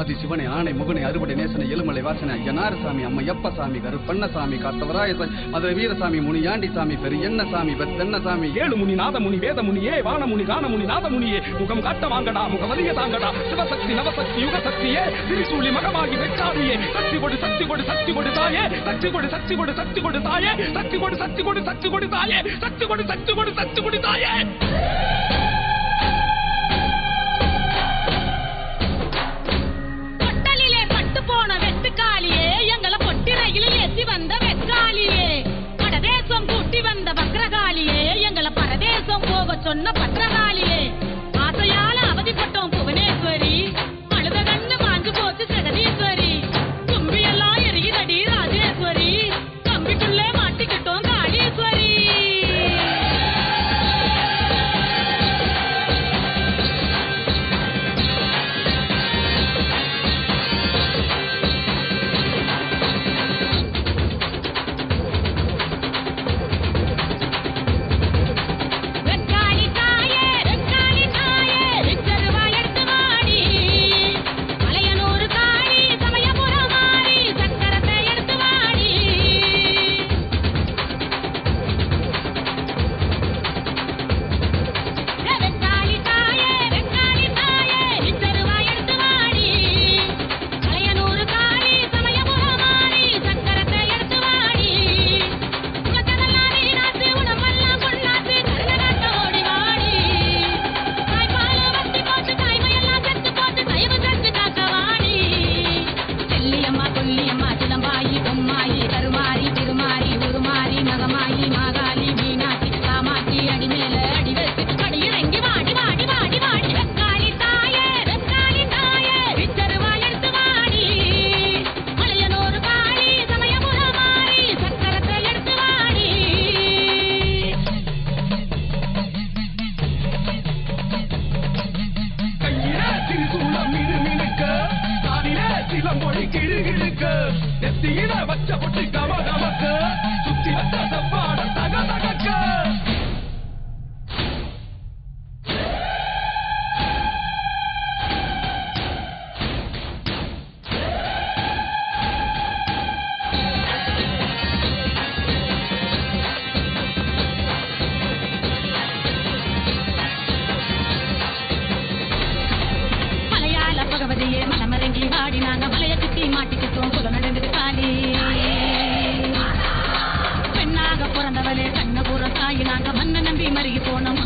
ஆதி சிவனை ஆணை முகனை அறுபடை நேசனை எலுமலை வாசனை ஐயனாரசாமி அம்மையப்பசாமி கருப்பண்ணசாமி காத்தவராய மதுரை வீரசாமி முனியாண்டி சாமி பெரியண்ணசாமி பெத்தண்ணசாமி ஏழு முனி நாதமுனி வேதமுனியே வானமுனி கானமுனி நாதமுனியே முகம் காட்ட வாங்கடா முகவலிய தாங்கடா சிவசக்தி நவசக்தி யுகசக்தியே திரிசூலி மகமாகி வெச்சாரியே சக்தி கொடு சக்தி கொடு சக்தி கொடு தாயே சக்தி கொடு சக்தி கொடு சக்தி கொடு தாயே சக்தி கொடு சக்தி கொடு சக்தி கொடு தாயே சக்தி கொடு சக்தி கொடு சக்தி கொடு தாயே. கொட்டலிலே பட்டு போன வெட்டுக்காலியே எங்களை பொட்டி ரயிலில் ஏற்றி வந்த வெக்காலியே பரதேசம் கூட்டி வந்த வக்ரகாலியே எங்களை பரதேசம் போக சொன்ன பத்திரகாலியே ஆசையால அவதிப்பட்டோம் புவனேஸ்வரி அழுத கண்ணு மாஞ்சு போச்சு ஜெகதீஸ்வரி தும்பியெல்லாம் எரியுதடி ராஜேஸ்வரி கம்பிக்குள்ளே மாட்டிக்கிட்டோம் காளீஸ்வரி. பெண்ணாக பிறந்தவளே கண்ணபுர தாய் நாங்க மண்ண நம்பி மருகி போனோம்